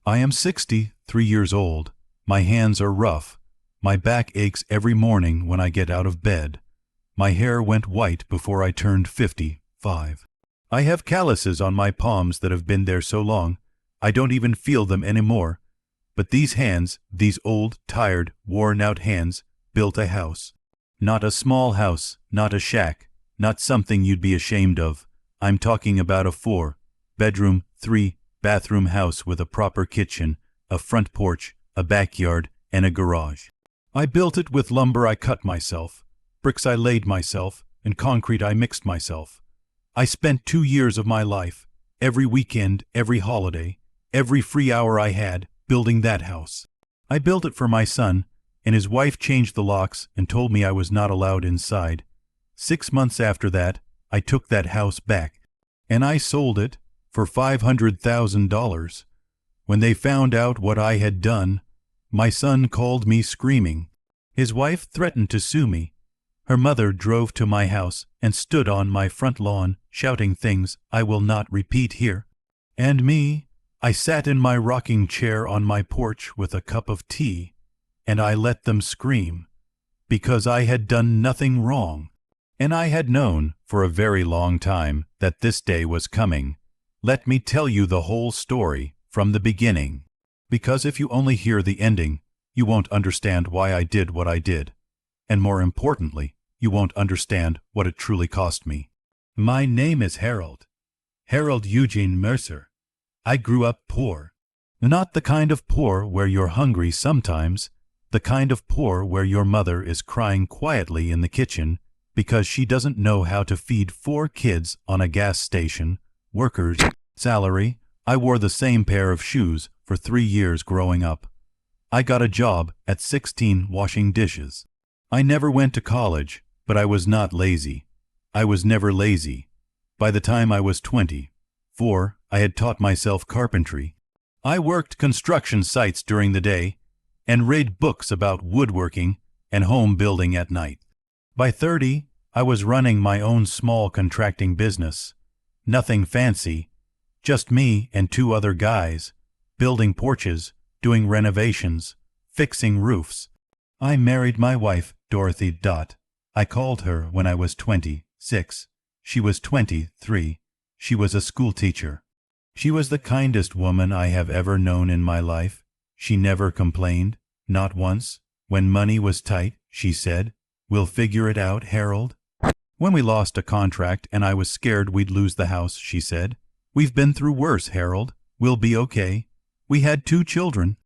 I am 63 years old. My hands are rough. My back aches every morning when I get out of bed. My hair went white before I turned 55. I have calluses on my palms that have been there so long, I don't even feel them anymore. But these hands, these old, tired, worn-out hands, built a house. Not a small house, not a shack, not something you'd be ashamed of. I'm talking about a 4-bedroom, 3-bathroom house with a proper kitchen, a front porch, a backyard, and a garage. I built it with lumber I cut myself, bricks I laid myself, and concrete I mixed myself. I spent 2 years of my life, every weekend, every holiday, every free hour I had, building that house. I built it for my son, and his wife changed the locks and told me I was not allowed inside. 6 months after that, I took that house back, and I sold it for $500,000. When they found out what I had done, my son called me screaming. His wife threatened to sue me. Her mother drove to my house and stood on my front lawn, shouting things I will not repeat here. And me, I sat in my rocking chair on my porch with a cup of tea, and I let them scream, because I had done nothing wrong. And I had known for a very long time that this day was coming. Let me tell you the whole story from the beginning, because if you only hear the ending, you won't understand why I did what I did, and more importantly, you won't understand what it truly cost me. My name is Harold Eugene Mercer. I grew up poor. Not the kind of poor where you're hungry sometimes, the kind of poor where your mother is crying quietly in the kitchen because she doesn't know how to feed 4 kids on a gas station, workers' salary. I wore the same pair of shoes for 3 years growing up. I got a job at 16 washing dishes. I never went to college, but I was not lazy. I was never lazy. By the time I was 24, I had taught myself carpentry. I worked construction sites during the day and read books about woodworking and home building at night. By 30, I was running my own small contracting business. Nothing fancy, just me and 2 other guys, building porches, doing renovations, fixing roofs. I married my wife, Dorothy. I called her when I was 26. She was 23. She was a school teacher. She was the kindest woman I have ever known in my life. She never complained, not once. When money was tight, she said, "We'll figure it out, Harold." When we lost a contract and I was scared we'd lose the house, she said, "We've been through worse, Harold. We'll be okay." We had 2 children.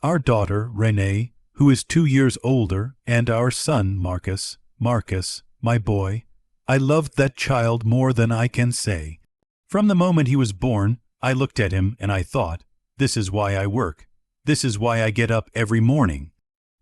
Our daughter, Renee, who is 2 years older, and our son, Marcus, my boy. I loved that child more than I can say. From the moment he was born, I looked at him and I thought, this is why I work. This is why I get up every morning.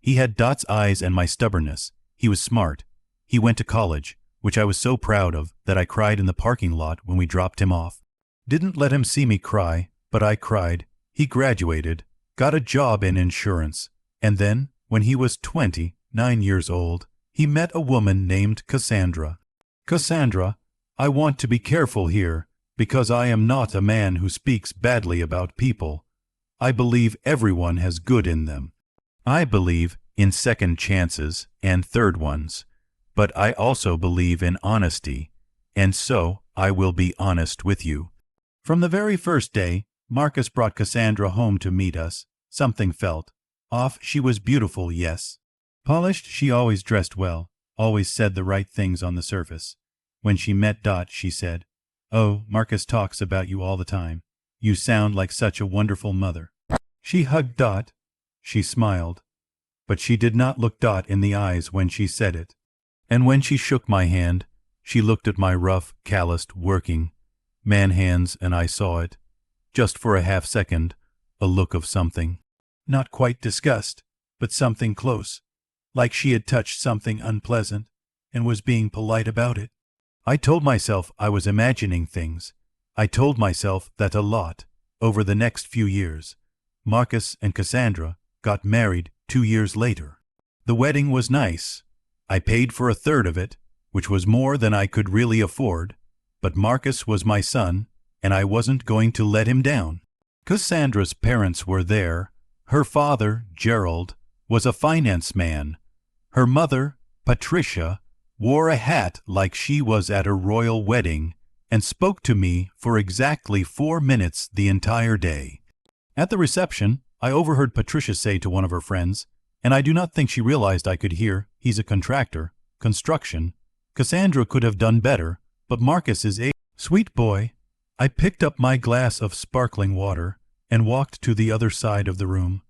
He had Dot's eyes and my stubbornness. He was smart. He went to college, which I was so proud of that I cried in the parking lot when we dropped him off. Didn't let him see me cry, but I cried. He graduated, got a job in insurance, and then, when he was 29 years old, he met a woman named Cassandra. Cassandra, I want to be careful here, because I am not a man who speaks badly about people. I believe everyone has good in them. I believe in second chances and third ones, but I also believe in honesty, and so I will be honest with you. From the very first day, Marcus brought Cassandra home to meet us. Something felt off. She was beautiful, yes. Polished, she always dressed well, always said the right things on the surface. When she met Dot, she said, "Oh, Marcus talks about you all the time. You sound like such a wonderful mother." She hugged Dot. She smiled, but she did not look Dot in the eyes when she said it. And when she shook my hand, she looked at my rough, calloused, working man hands, and I saw it, just for a half second, a look of something. Not quite disgust, but something close, like she had touched something unpleasant and was being polite about it. I told myself I was imagining things. I told myself that a lot, over the next few years. Marcus and Cassandra got married 2 years later. The wedding was nice. I paid for a third of it, which was more than I could really afford, but Marcus was my son, and I wasn't going to let him down. Cassandra's parents were there. Her father, Gerald, was a finance man. Her mother, Patricia, wore a hat like she was at a royal wedding and spoke to me for exactly 4 minutes the entire day. At the reception, I overheard Patricia say to one of her friends, and I do not think she realized I could hear, "He's a contractor, construction. Cassandra could have done better, but Marcus is a sweet boy." I picked up my glass of sparkling water and walked to the other side of the room.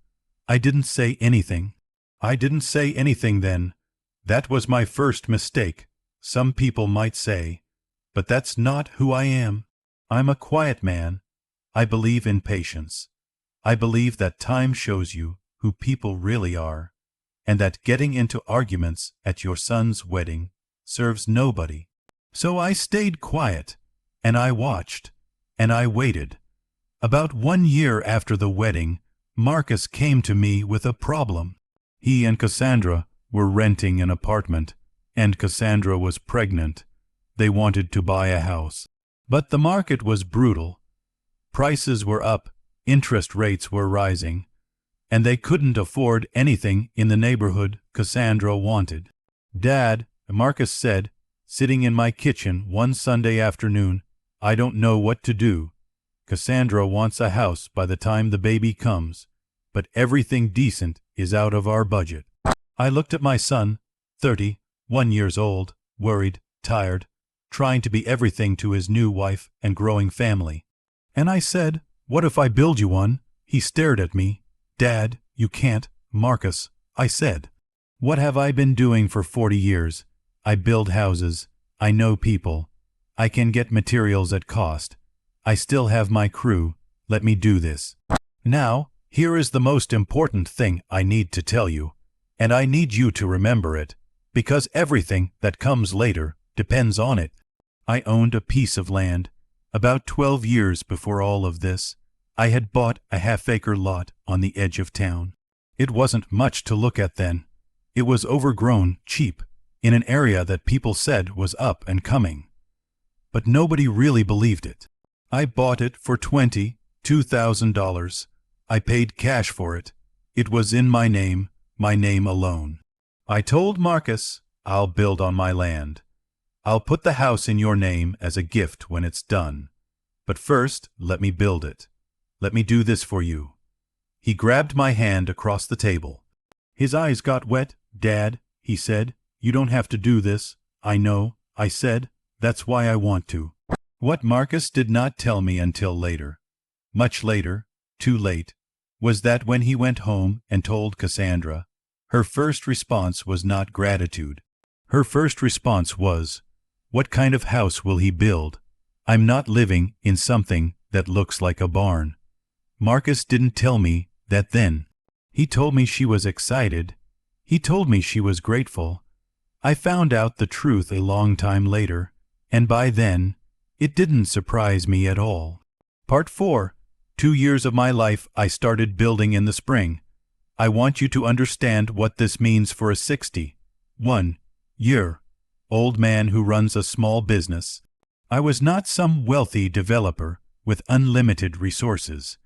I didn't say anything. I didn't say anything then. That was my first mistake, some people might say. But that's not who I am. I'm a quiet man. I believe in patience. I believe that time shows you who people really are, and that getting into arguments at your son's wedding serves nobody. So I stayed quiet, and I watched, and I waited. About 1 year after the wedding, Marcus came to me with a problem. He and Cassandra were renting an apartment, and Cassandra was pregnant. They wanted to buy a house. But the market was brutal. Prices were up, interest rates were rising, and they couldn't afford anything in the neighborhood Cassandra wanted. "Dad," Marcus said, sitting in my kitchen one Sunday afternoon, "I don't know what to do. Cassandra wants a house by the time the baby comes, but everything decent is out of our budget." I looked at my son, 31 years old, worried, tired, trying to be everything to his new wife and growing family. And I said, "What if I build you one?" He stared at me. "Dad, you can't." "Marcus," I said. "What have I been doing for 40 years? I build houses. I know people. I can get materials at cost. I still have my crew. Let me do this. Now, here is the most important thing I need to tell you, and I need you to remember it, because everything that comes later depends on it. I owned a piece of land. About 12 years before all of this, I had bought a half-acre lot on the edge of town. It wasn't much to look at then. It was overgrown, cheap, in an area that people said was up and coming. But nobody really believed it. I bought it for $22,000. I paid cash for it. It was in my name alone. I told Marcus, "I'll build on my land. I'll put the house in your name as a gift when it's done. But first, let me build it. Let me do this for you." He grabbed my hand across the table. His eyes got wet. "Dad," he said, "you don't have to do this." "I know," I said. "That's why I want to." What Marcus did not tell me until later, much later, too late, was that when he went home and told Cassandra, her first response was not gratitude. Her first response was, "What kind of house will he build? I'm not living in something that looks like a barn." Marcus didn't tell me that then. He told me she was excited. He told me she was grateful. I found out the truth a long time later, and by then, it didn't surprise me at all. Part 4. 2 years of my life I started building in the spring. I want you to understand what this means for a 61-year-old man who runs a small business. I was not some wealthy developer with unlimited resources.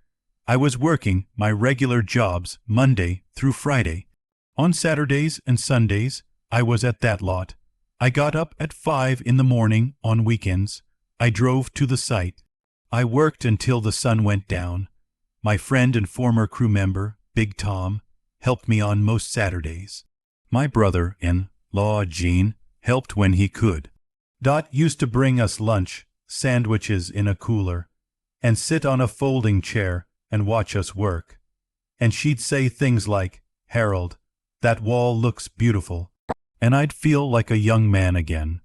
I was working my regular jobs Monday through Friday. On Saturdays and Sundays, I was at that lot. I got up at 5 in the morning on weekends. I drove to the site. I worked until the sun went down. My friend and former crew member, Big Tom, helped me on most Saturdays. My brother-in-law, Gene, helped when he could. Dot used to bring us lunch, sandwiches in a cooler, and sit on a folding chair and watch us work. And she'd say things like, "Harold, that wall looks beautiful," and I'd feel like a young man again.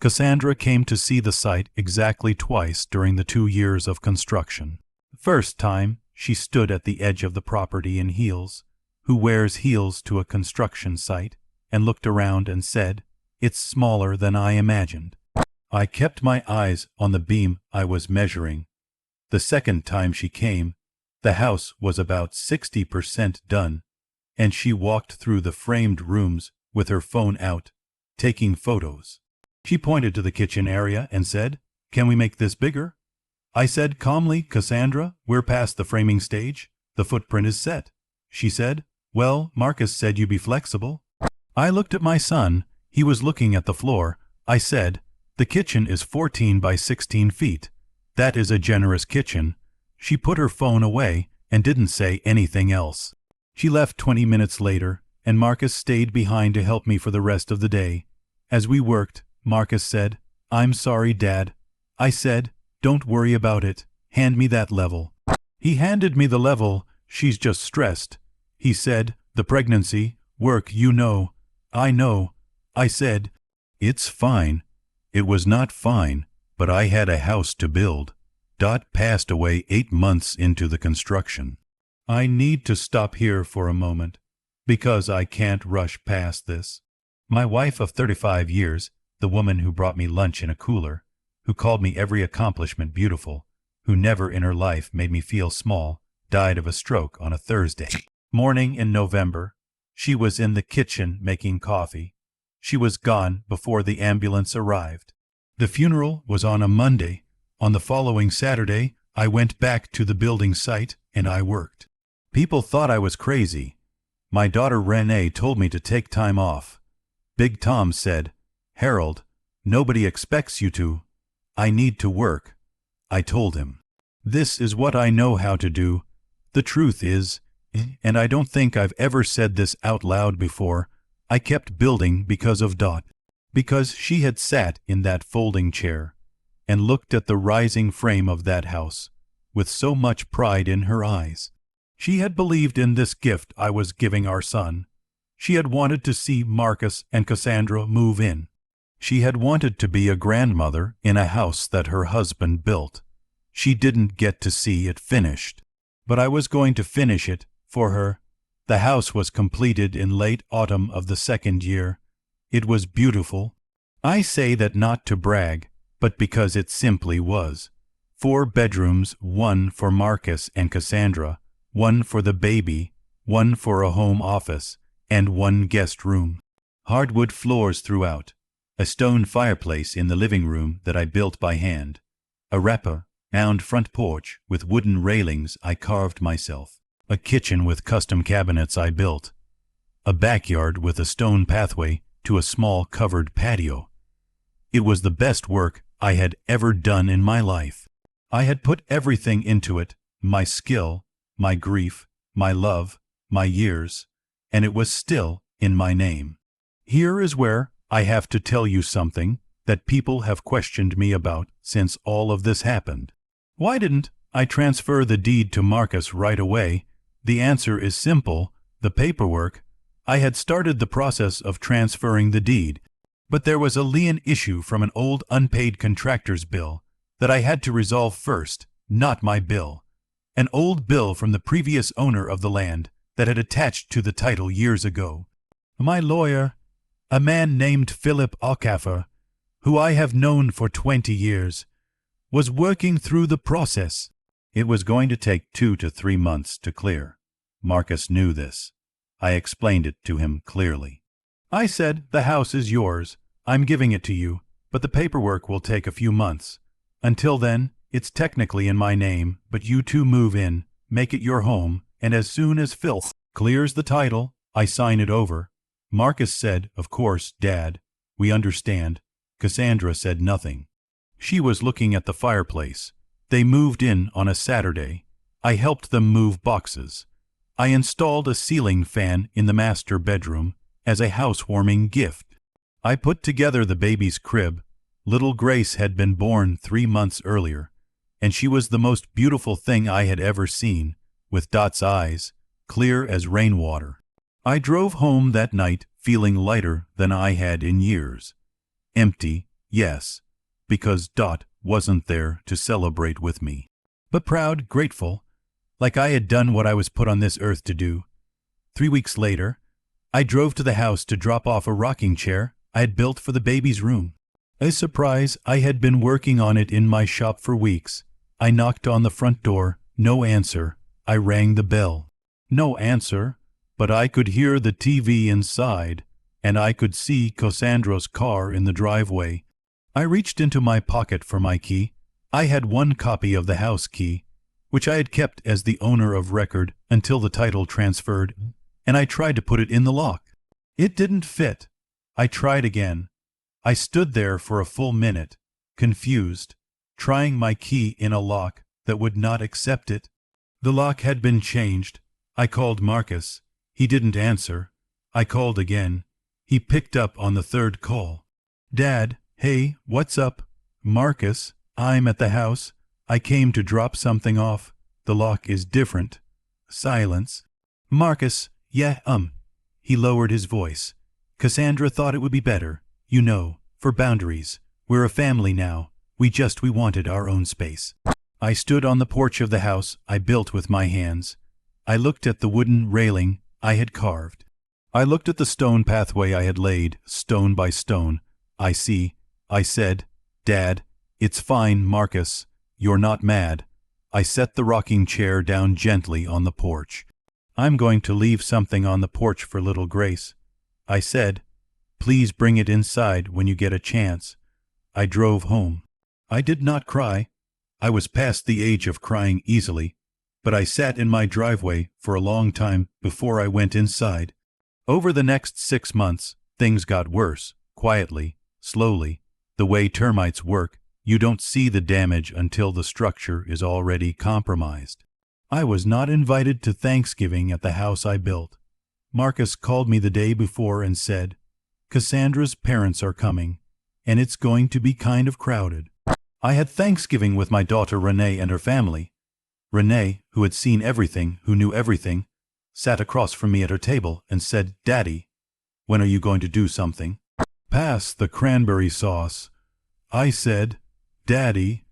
Cassandra came to see the site exactly twice during the 2 years of construction. The first time, she stood at the edge of the property in heels. Who wears heels to a construction site? And looked around and said, "It's smaller than I imagined." I kept my eyes on the beam I was measuring. The second time she came, the house was about 60% done, and she walked through the framed rooms with her phone out, taking photos. She pointed to the kitchen area and said, "Can we make this bigger?" I said calmly, Cassandra, we're past the framing stage. The footprint is set. She said, well, Marcus said you be flexible. I looked at my son. He was looking at the floor. I said, the kitchen is 14 by 16 feet. That is a generous kitchen. She put her phone away and didn't say anything else. She left 20 minutes later, and Marcus stayed behind to help me for the rest of the day. As we worked, Marcus said, I'm sorry, Dad. I said, don't worry about it. Hand me that level. He handed me the level. She's just stressed. He said, the pregnancy, work, you know. I know. I said, it's fine. It was not fine, but I had a house to build. Dot passed away 8 months into the construction. I need to stop here for a moment, because I can't rush past this. My wife of 35 years, the woman who brought me lunch in a cooler, who called me every accomplishment beautiful, who never in her life made me feel small, died of a stroke on a Thursday morning in November. She was in the kitchen making coffee. She was gone before the ambulance arrived. The funeral was on a Monday. On the following Saturday, I went back to the building site and I worked. People thought I was crazy. My daughter Renee told me to take time off. Big Tom said, Harold, nobody expects you to. I need to work. I told him, this is what I know how to do. The truth is, and I don't think I've ever said this out loud before, I kept building because of Dot, because she had sat in that folding chair and looked at the rising frame of that house with so much pride in her eyes. She had believed in this gift I was giving our son. She had wanted to see Marcus and Cassandra move in. She had wanted to be a grandmother in a house that her husband built. She didn't get to see it finished, but I was going to finish it for her. The house was completed in late autumn of the second year. It was beautiful. I say that not to brag, but because it simply was. 4 bedrooms, 1 for Marcus and Cassandra, 1 for the baby, 1 for a home office, and 1 guest room. Hardwood floors throughout. A stone fireplace in the living room that I built by hand. A wrap-around front porch with wooden railings I carved myself. A kitchen with custom cabinets I built. A backyard with a stone pathway to a small covered patio. It was the best work I had ever done in my life. I had put everything into it, my skill, my grief, my love, my years, and it was still in my name. Here is where I have to tell you something that people have questioned me about since all of this happened. Why didn't I transfer the deed to Marcus right away? The answer is simple. The paperwork. I had started the process of transferring the deed, but there was a lien issue from an old unpaid contractor's bill that I had to resolve first, not my bill. An old bill from the previous owner of the land that had attached to the title years ago. My lawyer, a man named Philip Alcaffer, who I have known for 20 years, was working through the process. It was going to take 2 to 3 months to clear. Marcus knew this. I explained it to him clearly. I said, the house is yours. I'm giving it to you, but the paperwork will take a few months. Until then, it's technically in my name, but you two move in, make it your home, and as soon as Phil clears the title, I sign it over. Marcus said, of course, Dad, we understand. Cassandra said nothing. She was looking at the fireplace. They moved in on a Saturday. I helped them move boxes. I installed a ceiling fan in the master bedroom as a housewarming gift. I put together the baby's crib. Little Grace had been born 3 months earlier, and she was the most beautiful thing I had ever seen, with Dot's eyes, clear as rainwater. I drove home that night feeling lighter than I had in years. Empty, yes, because Dot wasn't there to celebrate with me, but proud, grateful, like I had done what I was put on this earth to do. 3 weeks later, I drove to the house to drop off a rocking chair I had built for the baby's room. A surprise, I had been working on it in my shop for weeks. I knocked on the front door, no answer. I rang the bell. No answer, but I could hear the TV inside, and I could see Cassandra's car in the driveway. I reached into my pocket for my key. I had one copy of the house key, which I had kept as the owner of record until the title transferred, and I tried to put it in the lock. It didn't fit. I tried again. I stood there for a full minute, confused, trying my key in a lock that would not accept it. The lock had been changed. I called Marcus. He didn't answer. I called again. He picked up on the third call. "Dad, hey, what's up?" "Marcus, I'm at the house. I came to drop something off. The lock is different." Silence. "Marcus, yeah, He lowered his voice. "Cassandra thought it would be better, you know, for boundaries. We're a family now. We wanted our own space." I stood on the porch of the house I built with my hands. I looked at the wooden railing I had carved. I looked at the stone pathway I had laid, stone by stone. "I see," I said. "Dad, it's fine, Marcus. You're not mad." I set the rocking chair down gently on the porch. "I'm going to leave something on the porch for little Grace," I said. "Please bring it inside when you get a chance." I drove home. I did not cry. I was past the age of crying easily, but I sat in my driveway for a long time before I went inside. Over the next 6 months, things got worse, quietly, slowly. The way termites work, you don't see the damage until the structure is already compromised. I was not invited to Thanksgiving at the house I built. Marcus called me the day before and said, "Cassandra's parents are coming, and it's going to be kind of crowded." I had Thanksgiving with my daughter Renee and her family. Renee, who had seen everything, who knew everything, sat across from me at her table and said, "Daddy, when are you going to do something?" "Pass the cranberry sauce." I said, "Daddy,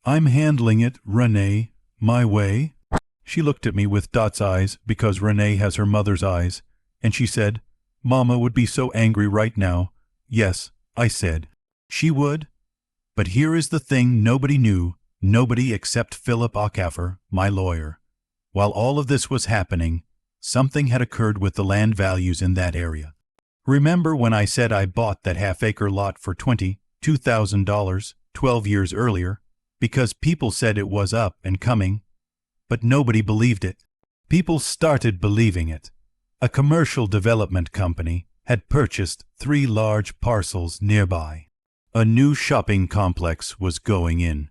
I'm handling it, Renee, my way." She looked at me with Dot's eyes because Renee has her mother's eyes, and she said, "Mama would be so angry right now." "Yes," I said, "she would." But here is the thing nobody knew, nobody except Philip Ockhaffer, my lawyer. While all of this was happening, something had occurred with the land values in that area. Remember when I said I bought that half-acre lot for $22,000 12 years earlier because people said it was up and coming? But nobody believed it. People started believing it. A commercial development company had purchased 3 large parcels nearby. A new shopping complex was going in.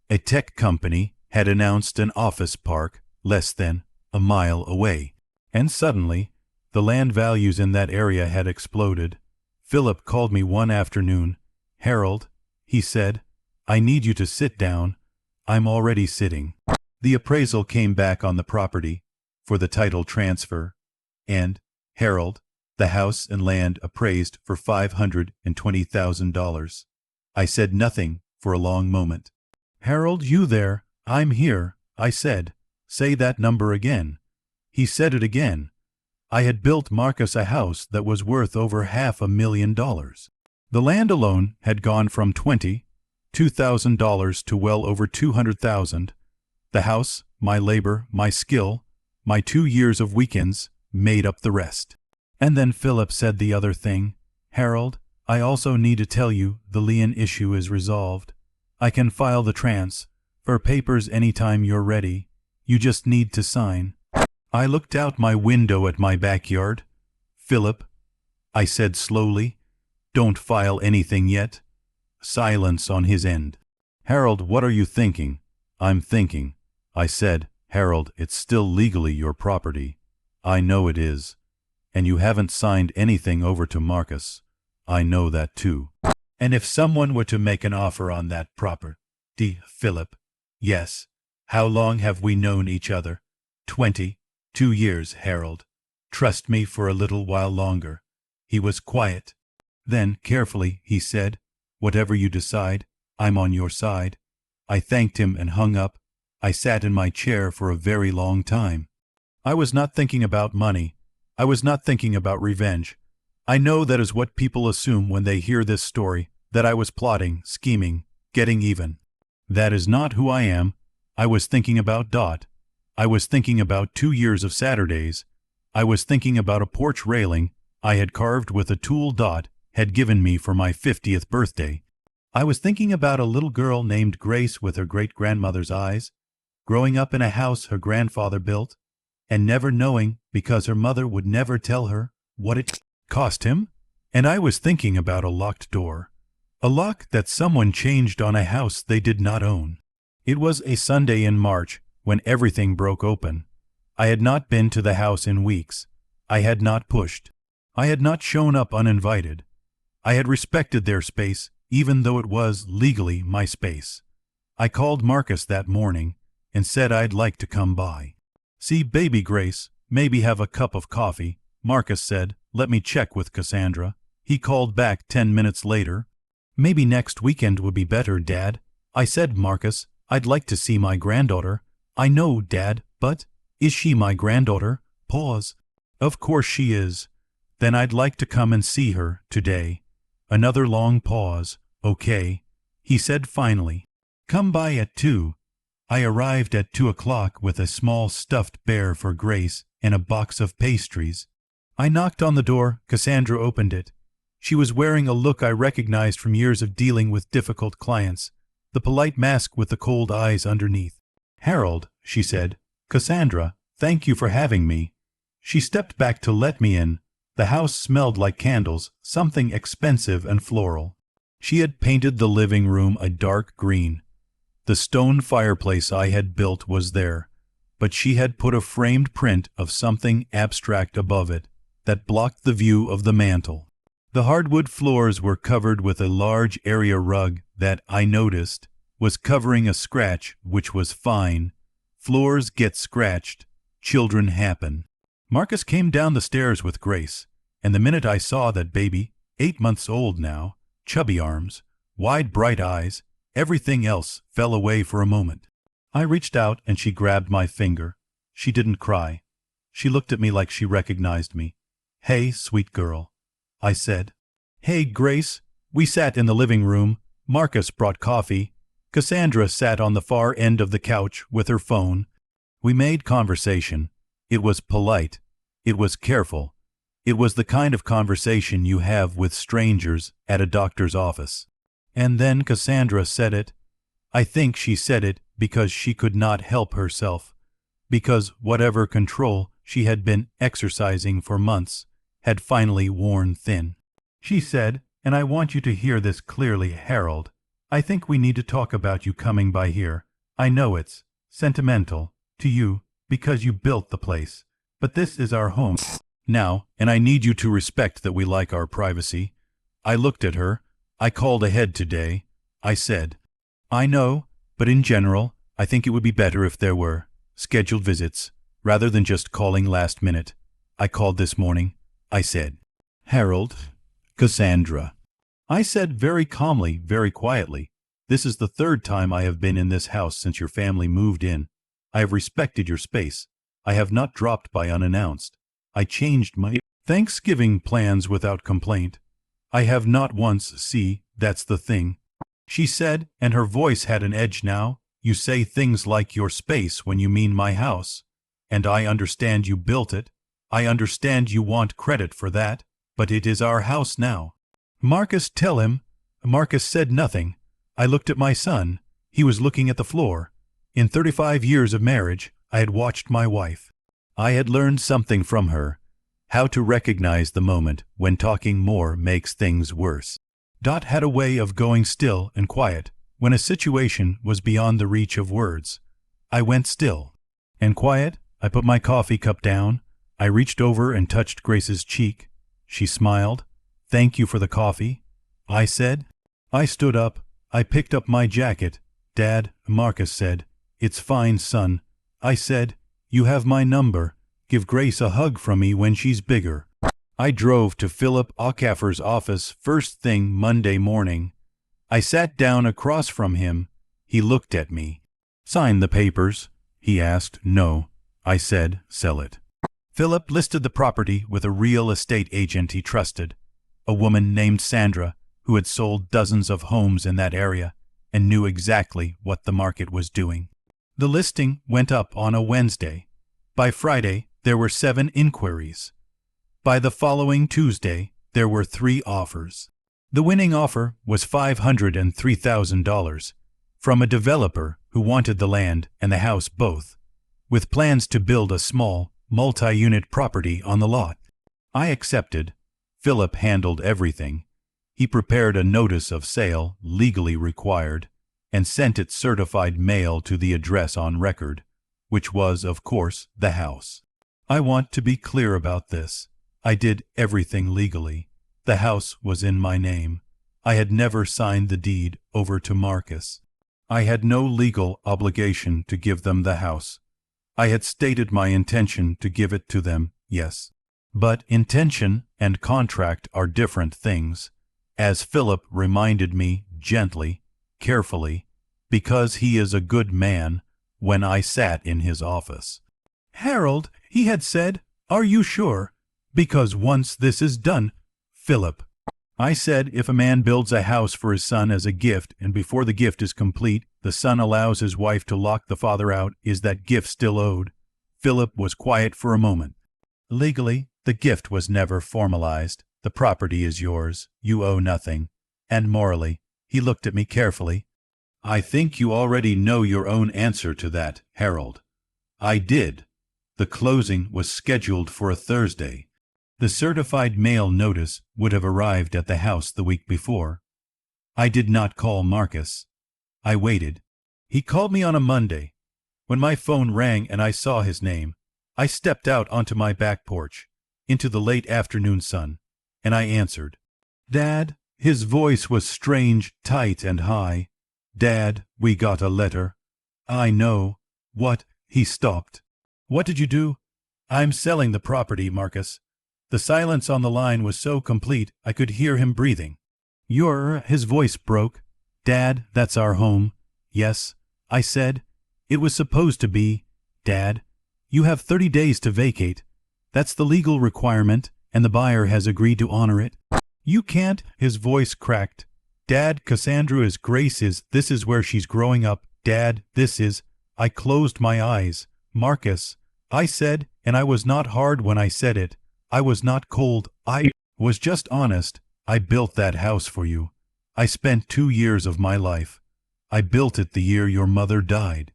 A tech company had announced an office park less than a mile away. And suddenly, the land values in that area had exploded. Philip called me one afternoon. "Harold," he said, "I need you to sit down." "I'm already sitting." The appraisal came back on the property for the title transfer, and, Harold, the house and land appraised for $520,000. I said nothing for a long moment. "Harold, you there?" "I'm here," I said. "Say that number again." He said it again. I had built Marcus a house that was worth over $500,000. The land alone had gone from $22,000 to well over $200,000. The house, my labor, my skill, my 2 years of weekends made up the rest. And then Philip said the other thing. "Harold, I also need to tell you the lien issue is resolved. I can file the transfer papers anytime you're ready. You just need to sign." I looked out my window at my backyard. "Philip," I said slowly, "don't file anything yet." Silence on his end. "Harold, what are you thinking?" "I'm thinking." I said, "Harold, it's still legally your property." "I know it is." "And you haven't signed anything over to Marcus." "I know that too." "And if someone were to make an offer on that property, Philip?" "Yes." "How long have we known each other?" 22 years, Harold. Trust me for a little while longer." He was quiet. Then, carefully, he said, "Whatever you decide, I'm on your side." I thanked him and hung up. I sat in my chair for a very long time. I was not thinking about money. I was not thinking about revenge. I know that is what people assume when they hear this story, that I was plotting, scheming, getting even. That is not who I am. I was thinking about Dot. I was thinking about 2 years of Saturdays. I was thinking about a porch railing I had carved with a tool Dot had given me for my 50th birthday. I was thinking about a little girl named Grace with her great-grandmother's eyes, growing up in a house her grandfather built, and never knowing because her mother would never tell her what it cost him. And I was thinking about a locked door, a lock that someone changed on a house they did not own. It was a Sunday in March when everything broke open. I had not been to the house in weeks. I had not pushed. I had not shown up uninvited. I had respected their space, even though it was legally my space. I called Marcus that morning and said I'd like to come by. See baby Grace, maybe have a cup of coffee. Marcus said, let me check with Cassandra. He called back 10 minutes later. Maybe next weekend would be better, Dad. I said, Marcus, I'd like to see my granddaughter. I know, Dad, but is she my granddaughter? Pause. Of course she is. Then I'd like to come and see her today. Another long pause. Okay. He said finally, come by at 2. I arrived at 2 o'clock with a small stuffed bear for Grace and a box of pastries. I knocked on the door. Cassandra opened it. She was wearing a look I recognized from years of dealing with difficult clients, the polite mask with the cold eyes underneath. Harold, she said. Cassandra, thank you for having me. She stepped back to let me in. The house smelled like candles, something expensive and floral. She had painted the living room a dark green. The stone fireplace I had built was there, but she had put a framed print of something abstract above it that blocked the view of the mantel. The hardwood floors were covered with a large area rug that, I noticed, was covering a scratch which was fine. Floors get scratched. Children happen. Marcus came down the stairs with Grace, and the minute I saw that baby, 8 months old now, chubby arms, wide bright eyes, everything else fell away for a moment. I reached out and she grabbed my finger. She didn't cry. She looked at me like she recognized me. Hey, sweet girl, I said. Hey, Grace. We sat in the living room. Marcus brought coffee. Cassandra sat on the far end of the couch with her phone. We made conversation. It was polite. It was careful. It was the kind of conversation you have with strangers at a doctor's office. And then Cassandra said it. I think she said it because she could not help herself, because whatever control she had been exercising for months had finally worn thin. She said, and I want you to hear this clearly, Harold, I think we need to talk about you coming by here. I know it's sentimental to you because you built the place, but this is our home now, and I need you to respect that we like our privacy. I looked at her. I called ahead today. I said, I know, but in general, I think it would be better if there were scheduled visits, rather than just calling last minute. I called this morning. I said, Harold, Cassandra. I said very calmly, very quietly, this is the 3rd time I have been in this house since your family moved in. I have respected your space. I have not dropped by unannounced. I changed my Thanksgiving plans without complaint. I have not once, see, that's the thing. She said, and her voice had an edge now, you say things like your space when you mean my house. And I understand you built it. I understand you want credit for that, but it is our house now. Marcus, tell him. Marcus said nothing. I looked at my son. He was looking at the floor. In 35 years of marriage, I had watched my wife. I had learned something from her, how to recognize the moment when talking more makes things worse. Dot had a way of going still and quiet when a situation was beyond the reach of words. I went still and quiet. I put my coffee cup down. I reached over and touched Grace's cheek. She smiled. Thank you for the coffee, I said. I stood up. I picked up my jacket. Dad, Marcus said, it's fine, son. I said, you have my number. Give Grace a hug from me when she's bigger. I drove to Philip Ocaffer's office first thing Monday morning. I sat down across from him. He looked at me. Sign the papers, he asked. No, I said, sell it. Philip listed the property with a real estate agent he trusted, a woman named Sandra who had sold dozens of homes in that area and knew exactly what the market was doing. The listing went up on a Wednesday. By Friday, there were 7 inquiries. By the following Tuesday, there were 3 offers. The winning offer was $503,000 from a developer who wanted the land and the house both, with plans to build a small, multi-unit property on the lot. I accepted. Philip handled everything. He prepared a notice of sale, legally required, and sent it certified mail to the address on record, which was, of course, the house. I want to be clear about this. I did everything legally. The house was in my name. I had never signed the deed over to Marcus. I had no legal obligation to give them the house. I had stated my intention to give it to them, yes. But intention and contract are different things, as Philip reminded me gently, carefully, because he is a good man, when I sat in his office. "Harold," he had said, "are you sure? Because once this is done—" "Philip," I said, "if a man builds a house for his son as a gift, and before the gift is complete, the son allows his wife to lock the father out, is that gift still owed?" Philip was quiet for a moment. "Legally, the gift was never formalized. The property is yours. You owe nothing. And morally," he looked at me carefully, "I think you already know your own answer to that, Harold." I did. The closing was scheduled for a Thursday. The certified mail notice would have arrived at the house the week before. I did not call Marcus. I waited. He called me on a Monday. When my phone rang and I saw his name, I stepped out onto my back porch, into the late afternoon sun, and I answered. "Dad," his voice was strange, tight and high. "Dad, we got a letter." "I know." "What?" He stopped. "What did you do?" "I'm selling the property, Marcus." The silence on the line was so complete I could hear him breathing. His voice broke. "Dad, that's our home." "Yes," I said. "It was supposed to be, Dad. You have 30 days to vacate. That's the legal requirement, and the buyer has agreed to honor it." "You can't," his voice cracked. "Dad, Cassandra is this is where she's growing up. Dad, this is—" I closed my eyes. "Marcus," I said, and I was not hard when I said it. I was not cold. I was just honest. "I built that house for you. I spent 2 years of my life. I built it the year your mother died.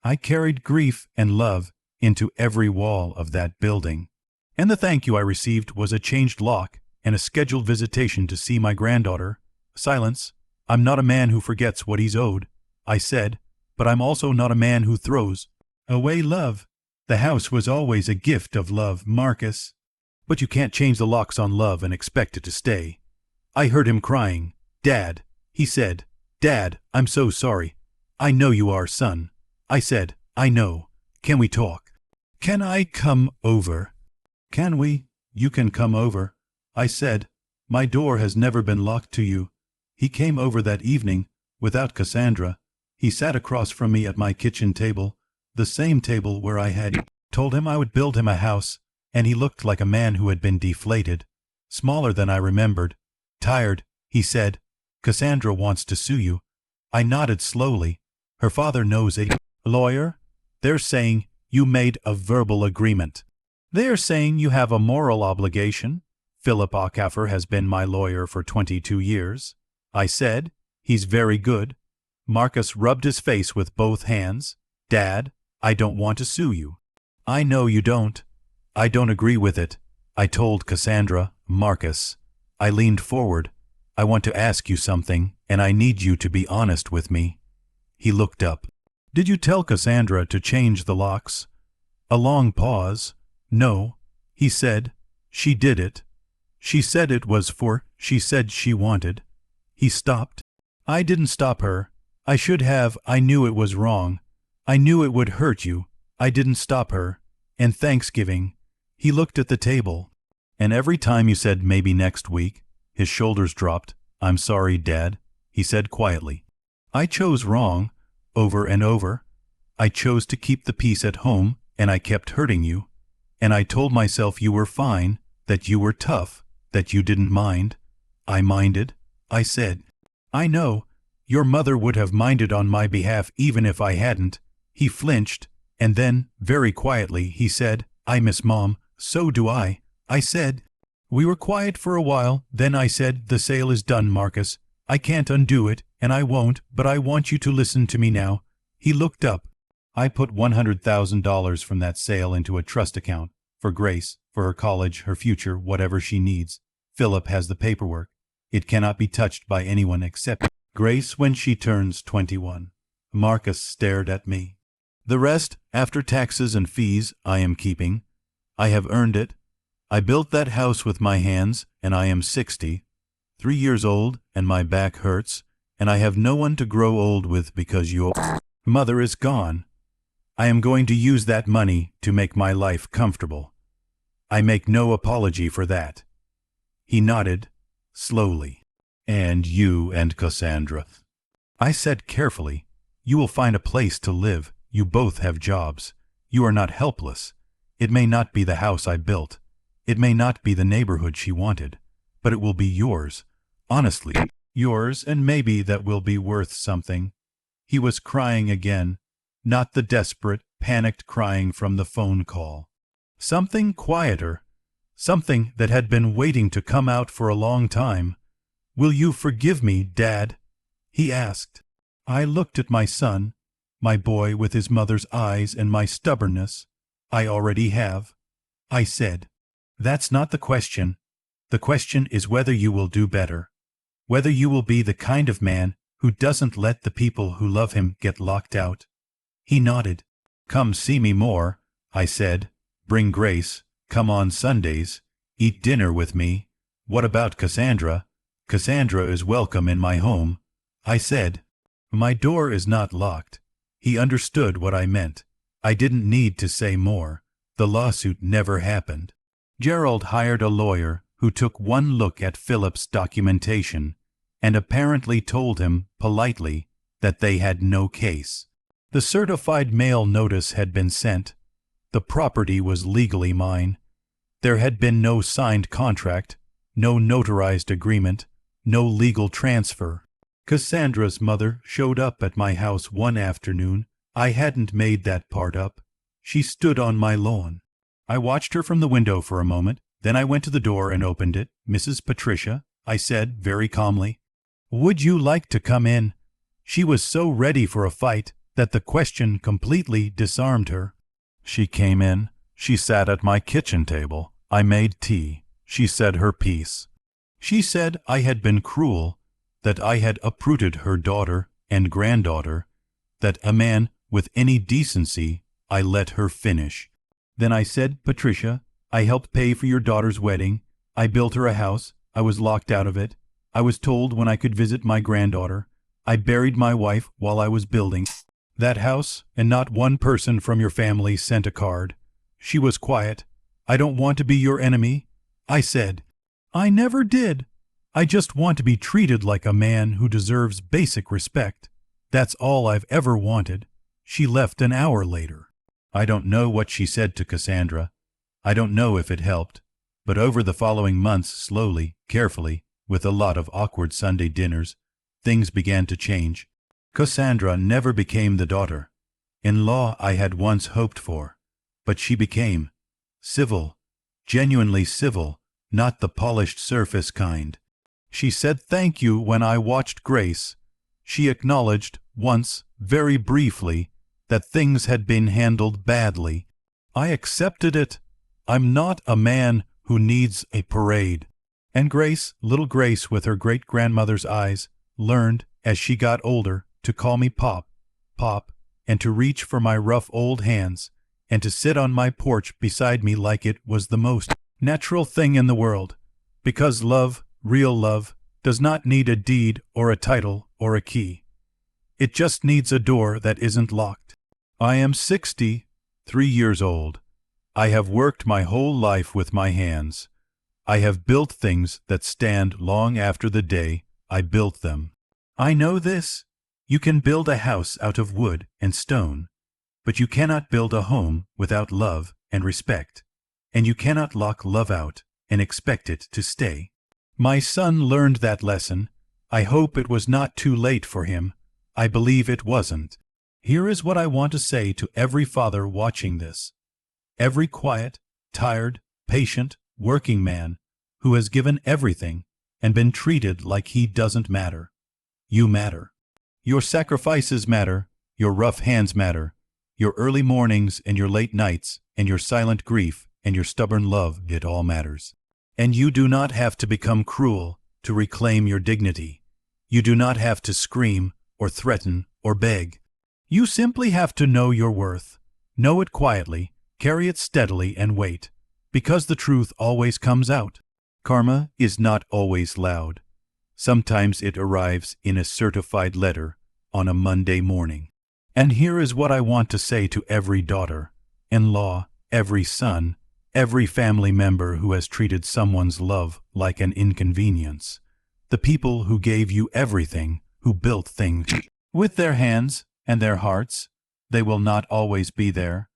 I carried grief and love into every wall of that building. And the thank you I received was a changed lock and a scheduled visitation to see my granddaughter." Silence. "I'm not a man who forgets what he's owed," I said, "but I'm also not a man who throws away love. The house was always a gift of love, Marcus. But you can't change the locks on love and expect it to stay." I heard him crying. "Dad," he said. "Dad, I'm so sorry. I know you are, son." I said, "I know. Can we talk?" "Can I come over?" "Can we? You can come over," I said. "My door has never been locked to you." He came over that evening, without Cassandra. He sat across from me at my kitchen table, the same table where I had told him I would build him a house, and he looked like a man who had been deflated, smaller than I remembered. "Tired," he said. "Cassandra wants to sue you." I nodded slowly. "Her father knows a lawyer?" "They're saying you made a verbal agreement." "They're saying you have a moral obligation." "Philip Acaffer has been my lawyer for 22 years. I said. "He's very good." Marcus rubbed his face with both hands. "Dad, I don't want to sue you." "I know you don't." "I don't agree with it," I told Cassandra. "Marcus." I leaned forward. "I want to ask you something, and I need you to be honest with me." He looked up. "Did you tell Cassandra to change the locks?" A long pause. "No," he said. "She did it. She said it was she said she wanted." He stopped. "I didn't stop her. I should have. I knew it was wrong. I knew it would hurt you. I didn't stop her. And Thanksgiving." He looked at the table. "And every time you said maybe next week," his shoulders dropped. "I'm sorry, Dad," he said quietly. "I chose wrong, over and over. I chose to keep the peace at home, and I kept hurting you. And I told myself you were fine, that you were tough, that you didn't mind." "I minded," I said. "I know. Your mother would have minded on my behalf even if I hadn't." He flinched, and then, very quietly, he said, "I miss Mom." "So do I," I said. We were quiet for a while, then I said, "The sale is done, Marcus. I can't undo it, and I won't, but I want you to listen to me now." He looked up. "I put $100,000 from that sale into a trust account, for Grace, for her college, her future, whatever she needs. Philip has the paperwork. It cannot be touched by anyone except Grace when she turns 21. Marcus stared at me. "The rest, after taxes and fees, I am keeping. I have earned it. I built that house with my hands, and I am 60, 3 years old, and my back hurts, and I have no one to grow old with because your mother is gone. I am going to use that money to make my life comfortable. I make no apology for that." He nodded, slowly. "And you and Cassandra?" I said carefully, "You will find a place to live. You both have jobs. You are not helpless. It may not be the house I built. It may not be the neighborhood she wanted, but it will be yours. Honestly, yours, and maybe that will be worth something." He was crying again, not the desperate, panicked crying from the phone call. Something quieter, something that had been waiting to come out for a long time. "Will you forgive me, Dad?" he asked. I looked at my son, my boy with his mother's eyes and my stubbornness. "I already have," I said. "That's not the question. The question is whether you will do better. Whether you will be the kind of man who doesn't let the people who love him get locked out." He nodded. "Come see me more," I said. "Bring Grace. Come on Sundays. Eat dinner with me. What about Cassandra? Cassandra is welcome in my home," I said. "My door is not locked." He understood what I meant. I didn't need to say more. The lawsuit never happened. Gerald hired a lawyer who took one look at Philip's documentation and apparently told him, politely, that they had no case. The certified mail notice had been sent. The property was legally mine. There had been no signed contract, no notarized agreement, no legal transfer. Cassandra's mother showed up at my house one afternoon. I hadn't made that part up. She stood on my lawn. I watched her from the window for a moment. Then I went to the door and opened it. "Mrs. Patricia," I said very calmly, "would you like to come in?" She was so ready for a fight that the question completely disarmed her. She came in. She sat at my kitchen table. I made tea. She said her piece. She said I had been cruel, that I had uprooted her daughter and granddaughter, that a man with any decency, I let her finish. Then I said, "Patricia, I helped pay for your daughter's wedding. I built her a house. I was locked out of it. I was told when I could visit my granddaughter. I buried my wife while I was building that house, and not one person from your family sent a card." She was quiet. "I don't want to be your enemy," I said. "I never did. I just want to be treated like a man who deserves basic respect. That's all I've ever wanted." She left an hour later. I don't know what she said to Cassandra. I don't know if it helped. But over the following months, slowly, carefully, with a lot of awkward Sunday dinners, things began to change. Cassandra never became the daughter-in-law I had once hoped for, but she became civil, genuinely civil, not the polished surface kind. She said thank you when I watched Grace. She acknowledged, once, very briefly, that things had been handled badly. I accepted it. I'm not a man who needs a parade. And Grace, little Grace with her great-grandmother's eyes, learned, as she got older, to call me Pop, Pop, and to reach for my rough old hands, and to sit on my porch beside me like it was the most natural thing in the world. Because love, real love, does not need a deed or a title or a key. It just needs a door that isn't locked. I am 60, 3 years old. I have worked my whole life with my hands. I have built things that stand long after the day I built them. I know this. You can build a house out of wood and stone, but you cannot build a home without love and respect, and you cannot lock love out and expect it to stay. My son learned that lesson. I hope it was not too late for him. I believe it wasn't. Here is what I want to say to every father watching this. Every quiet, tired, patient, working man who has given everything and been treated like he doesn't matter. You matter. Your sacrifices matter, your rough hands matter, your early mornings and your late nights and your silent grief and your stubborn love, it all matters. And you do not have to become cruel to reclaim your dignity. You do not have to scream or threaten or beg. You simply have to know your worth. Know it quietly, carry it steadily, and wait, because the truth always comes out. Karma is not always loud. Sometimes it arrives in a certified letter on a Monday morning. And here is what I want to say to every daughter-in-law, every son, every family member who has treated someone's love like an inconvenience. The people who gave you everything, who built things with their hands and their hearts, they will not always be there.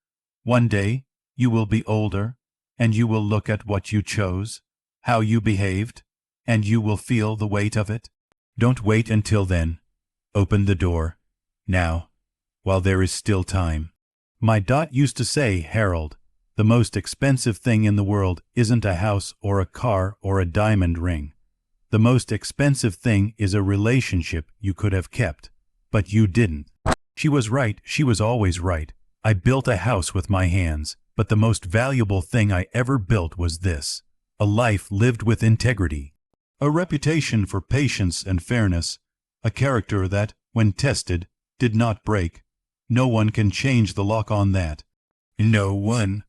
One day, you will be older, and you will look at what you chose, how you behaved, and you will feel the weight of it. Don't wait until then. Open the door, now, while there is still time. My dot used to say, Harold, the most expensive thing in the world isn't a house or a car or a diamond ring. The most expensive thing is a relationship you could have kept, but you didn't. She was right, she was always right. I built a house with my hands, but the most valuable thing I ever built was this: a life lived with integrity, a reputation for patience and fairness, a character that, when tested, did not break. No one can change the lock on that. No one.